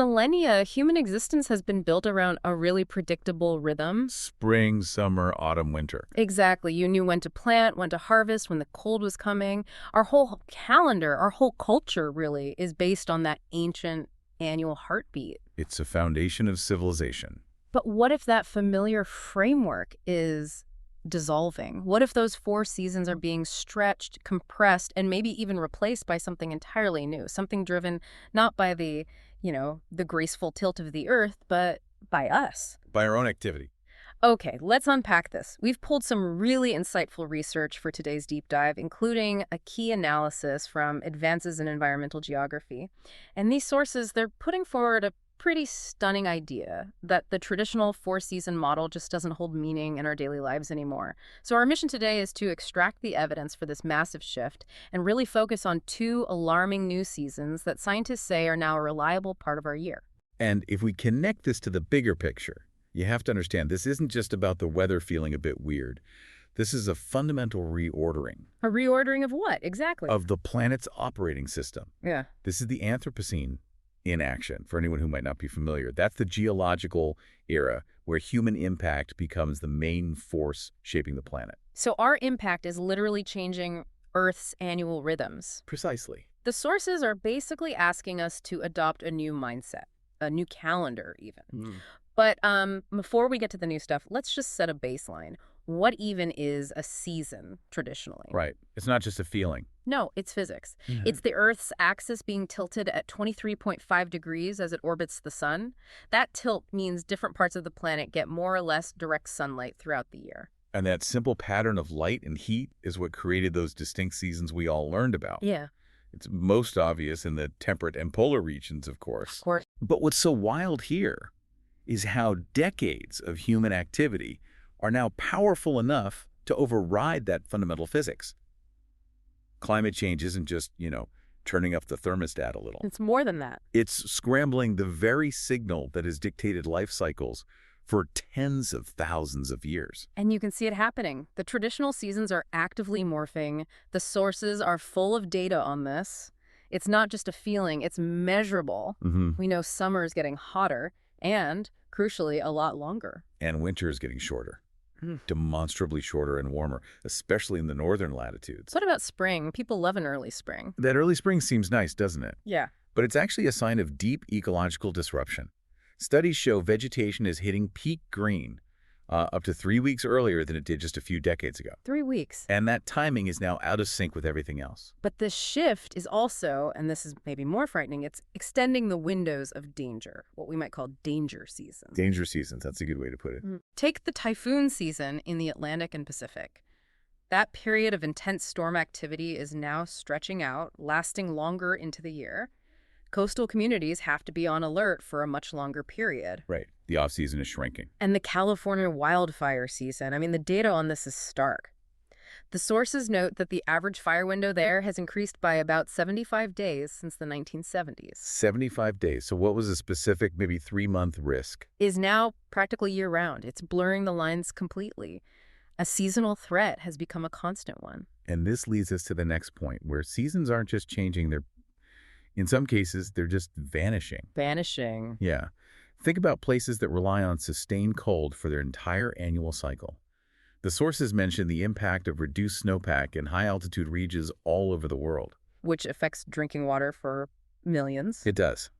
millennia, human existence has been built around a really predictable rhythm. Spring, summer, autumn, winter. Exactly. You knew when to plant, when to harvest, when the cold was coming. Our whole calendar, our whole culture really is based on that ancient annual heartbeat. It's a foundation of civilization. But what if that familiar framework is dissolving? What if those 4 seasons are being stretched, compressed, and maybe even replaced by something entirely new, something driven not by the graceful tilt of the earth, but by us? By our own activity. Okay, let's unpack this. We've pulled some really insightful research for today's deep dive, including a key analysis from Advances in Environmental Geography. And these sources, they're putting forward a pretty stunning idea that the traditional 4-season model just doesn't hold meaning in our daily lives anymore. So our mission today is to extract the evidence for this massive shift and really focus on 2 alarming new seasons that scientists say are now a reliable part of our year. And if we connect this to the bigger picture, you have to understand this isn't just about the weather feeling a bit weird. This is a fundamental reordering. A reordering of what, exactly? Of the planet's operating system. Yeah. This is the Anthropocene in action, for anyone who might not be familiar. That's the geological era where human impact becomes the main force shaping the planet. So our impact is literally changing Earth's annual rhythms. Precisely. The sources are basically asking us to adopt a new mindset, a new calendar even. But before we get to the new stuff, let's just set a baseline. What even is a season traditionally? Right. It's not just a feeling. No, it's physics. It's the Earth's axis being tilted at 23.5 degrees as it orbits the sun. That tilt means different parts of the planet get more or less direct sunlight throughout the year. And that simple pattern of light and heat is what created those distinct seasons we all learned about. Yeah. It's most obvious in the temperate and polar regions, of course. Of course. But what's so wild here is how decades of human activity are now powerful enough to override that fundamental physics. Climate change isn't just, turning up the thermostat a little. It's more than that. It's scrambling the very signal that has dictated life cycles for tens of thousands of years. And you can see it happening. The traditional seasons are actively morphing. The sources are full of data on this. It's not just a feeling, it's measurable. We know summer is getting hotter and, crucially, a lot longer. And winter is getting shorter. Demonstrably shorter and warmer, especially in the northern latitudes. What about spring? People love an early spring. That early spring seems nice, doesn't it? Yeah. But it's actually a sign of deep ecological disruption. Studies show vegetation is hitting peak green up to 3 weeks earlier than it did just a few decades ago. 3 weeks. And that timing is now out of sync with everything else. But this shift is also, and this is maybe more frightening, it's extending the windows of danger, what we might call danger seasons. Danger seasons, that's a good way to put it. Take the typhoon season in the Atlantic and Pacific. That period of intense storm activity is now stretching out, lasting longer into the year. Coastal communities have to be on alert for a much longer period. Right. The off-season is shrinking. And the California wildfire season, the data on this is stark. The sources note that the average fire window there has increased by about 75 days since the 1970s. 75 days. So what was a specific, maybe 3-month risk? Is now practically year-round. It's blurring the lines completely. A seasonal threat has become a constant one. And this leads us to the next point, where seasons aren't just changing, in some cases, they're just vanishing. Vanishing. Yeah. Think about places that rely on sustained cold for their entire annual cycle. The sources mention the impact of reduced snowpack in high-altitude regions all over the world. Which affects drinking water for millions. It does.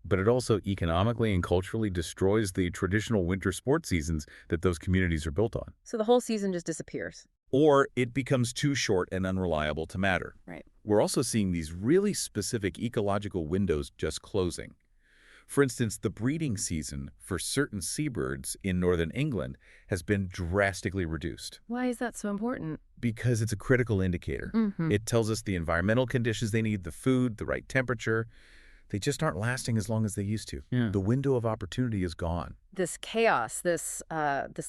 But it also economically and culturally destroys the traditional winter sports seasons that those communities are built on. So the whole season just disappears. Or it becomes too short and unreliable to matter. Right. We're also seeing these really specific ecological windows just closing. For instance, the breeding season for certain seabirds in northern England has been drastically reduced. Why is that so important? Because it's a critical indicator. It tells us the environmental conditions they need, the food, the right temperature. They just aren't lasting as long as they used to. Yeah. The window of opportunity is gone. This chaos, this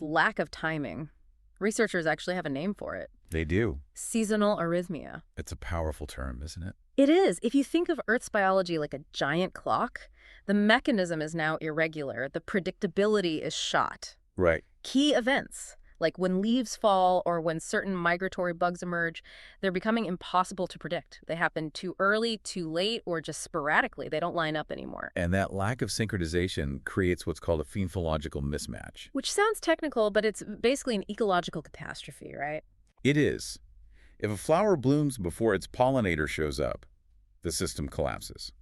lack of timing, researchers actually have a name for it. They do. Seasonal arrhythmia. It's a powerful term, isn't it? It is. If you think of Earth's biology like a giant clock, the mechanism is now irregular. The predictability is shot. Right. Key events, Like when leaves fall or when certain migratory bugs emerge, they're becoming impossible to predict. They happen too early, too late, or just sporadically. They don't line up anymore. And that lack of synchronization creates what's called a phenological mismatch. Which sounds technical, but it's basically an ecological catastrophe, right? It is. If a flower blooms before its pollinator shows up, the system collapses.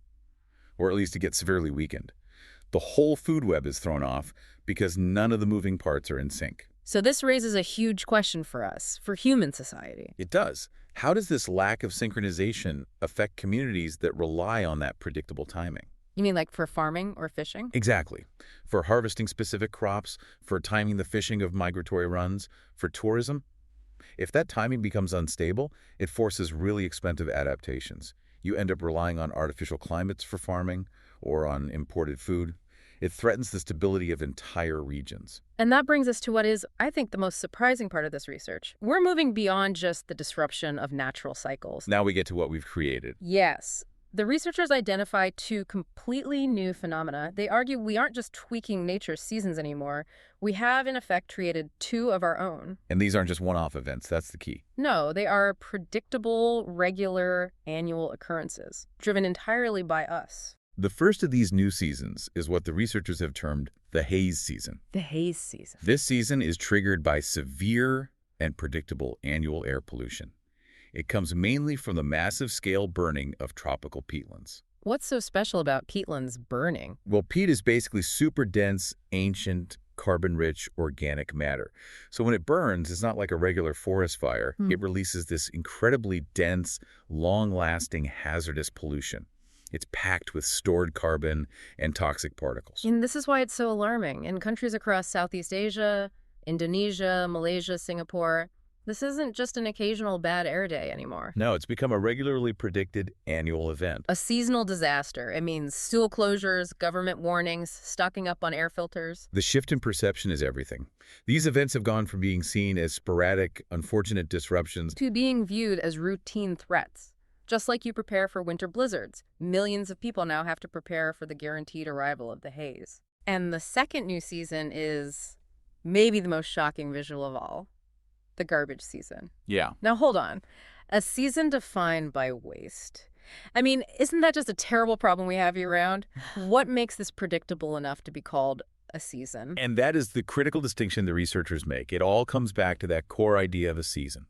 Or at least it gets severely weakened. The whole food web is thrown off because none of the moving parts are in sync. So this raises a huge question for us, for human society. It does. How does this lack of synchronization affect communities that rely on that predictable timing? You mean like for farming or fishing? Exactly. For harvesting specific crops, for timing the fishing of migratory runs, for tourism. If that timing becomes unstable, it forces really expensive adaptations. You end up relying on artificial climates for farming or on imported food. It threatens the stability of entire regions. And that brings us to what is, I think, the most surprising part of this research. We're moving beyond just the disruption of natural cycles. Now we get to what we've created. Yes. The researchers identify two completely new phenomena. They argue we aren't just tweaking nature's seasons anymore. We have, in effect, created two of our own. And these aren't just one-off events. That's the key. No, they are predictable, regular, annual occurrences, driven entirely by us. The first of these new seasons is what the researchers have termed the haze season. The haze season. This season is triggered by severe and predictable annual air pollution. It comes mainly from the massive scale burning of tropical peatlands. What's so special about peatlands burning? Well, peat is basically super dense, ancient, carbon-rich organic matter. So when it burns, it's not like a regular forest fire. It releases this incredibly dense, long-lasting, hazardous pollution. It's packed with stored carbon and toxic particles. And this is why it's so alarming. In countries across Southeast Asia, Indonesia, Malaysia, Singapore, this isn't just an occasional bad air day anymore. No, it's become a regularly predicted annual event. A seasonal disaster. It means school closures, government warnings, stocking up on air filters. The shift in perception is everything. These events have gone from being seen as sporadic, unfortunate disruptions to being viewed as routine threats. Just like you prepare for winter blizzards, millions of people now have to prepare for the guaranteed arrival of the haze. And the second new season is maybe the most shocking visual of all. The garbage season. Yeah. Now hold on. A season defined by waste. I mean, isn't that just a terrible problem we have year-round? What makes this predictable enough to be called a season? And that is the critical distinction the researchers make. It all comes back to that core idea of a season.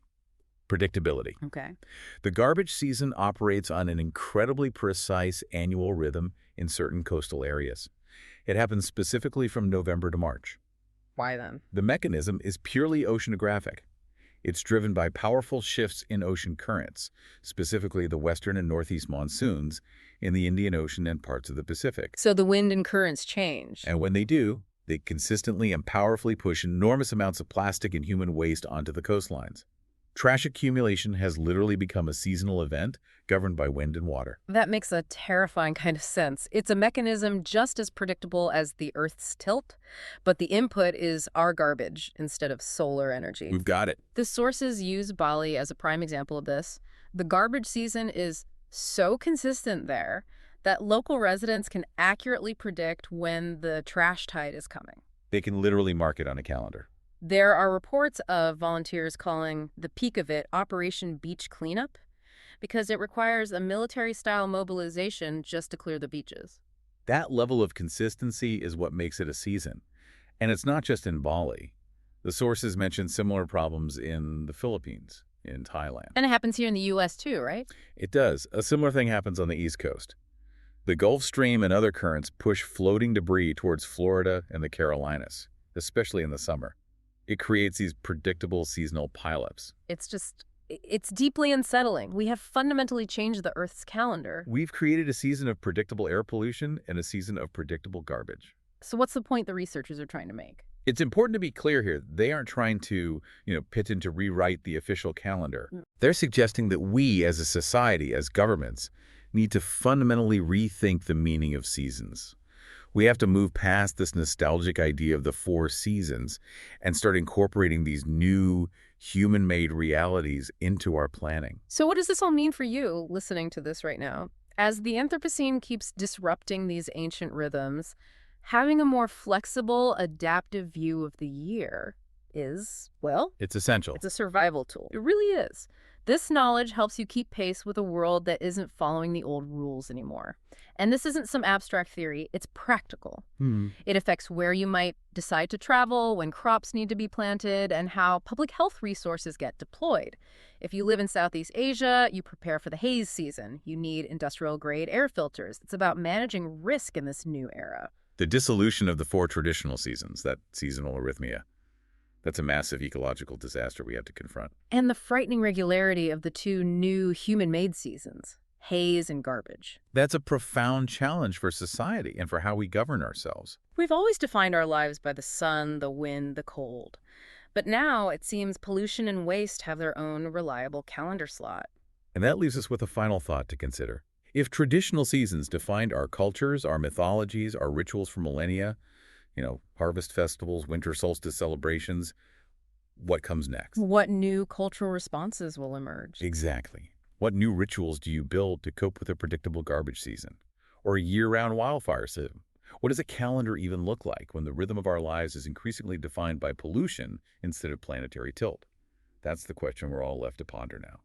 Predictability. Okay. The garbage season operates on an incredibly precise annual rhythm in certain coastal areas. It happens specifically from November to March. Why then? The mechanism is purely oceanographic. It's driven by powerful shifts in ocean currents, specifically the western and northeast monsoons in the Indian Ocean and parts of the Pacific. So the wind and currents change. And when they do, they consistently and powerfully push enormous amounts of plastic and human waste onto the coastlines. Trash accumulation has literally become a seasonal event governed by wind and water. That makes a terrifying kind of sense. It's a mechanism just as predictable as the Earth's tilt, but the input is our garbage instead of solar energy. We've got it. The sources use Bali as a prime example of this. The garbage season is so consistent there that local residents can accurately predict when the trash tide is coming. They can literally mark it on a calendar. There are reports of volunteers calling the peak of it Operation Beach Cleanup because it requires a military-style mobilization just to clear the beaches. That level of consistency is what makes it a season. And it's not just in Bali. The sources mention similar problems in the Philippines, in Thailand. And it happens here in the U.S. too, right? It does. A similar thing happens on the East Coast. The Gulf Stream and other currents push floating debris towards Florida and the Carolinas, especially in the summer. It creates these predictable seasonal pileups. It's deeply unsettling. We have fundamentally changed the Earth's calendar. We've created a season of predictable air pollution and a season of predictable garbage. So what's the point the researchers are trying to make? It's important to be clear here. They aren't trying to, pitch in to rewrite the official calendar. They're suggesting that we as a society, as governments, need to fundamentally rethink the meaning of seasons. We have to move past this nostalgic idea of the 4 seasons and start incorporating these new human-made realities into our planning. So what does this all mean for you listening to this right now? As the Anthropocene keeps disrupting these ancient rhythms, having a more flexible, adaptive view of the year is, well, It's essential. it's a survival tool. It really is. This knowledge helps you keep pace with a world that isn't following the old rules anymore. And this isn't some abstract theory, it's practical. It affects where you might decide to travel, when crops need to be planted, and how public health resources get deployed. If you live in Southeast Asia, you prepare for the haze season. You need industrial-grade air filters. It's about managing risk in this new era. The dissolution of the 4 traditional seasons, that seasonal arrhythmia, that's a massive ecological disaster we have to confront. And the frightening regularity of the 2 new human-made seasons, haze and garbage. That's a profound challenge for society and for how we govern ourselves. We've always defined our lives by the sun, the wind, the cold. But now it seems pollution and waste have their own reliable calendar slot. And that leaves us with a final thought to consider. If traditional seasons defined our cultures, our mythologies, our rituals for millennia, harvest festivals, winter solstice celebrations, what comes next? What new cultural responses will emerge? Exactly. What new rituals do you build to cope with a predictable garbage season? Or a year-round wildfire season? What does a calendar even look like when the rhythm of our lives is increasingly defined by pollution instead of planetary tilt? That's the question we're all left to ponder now.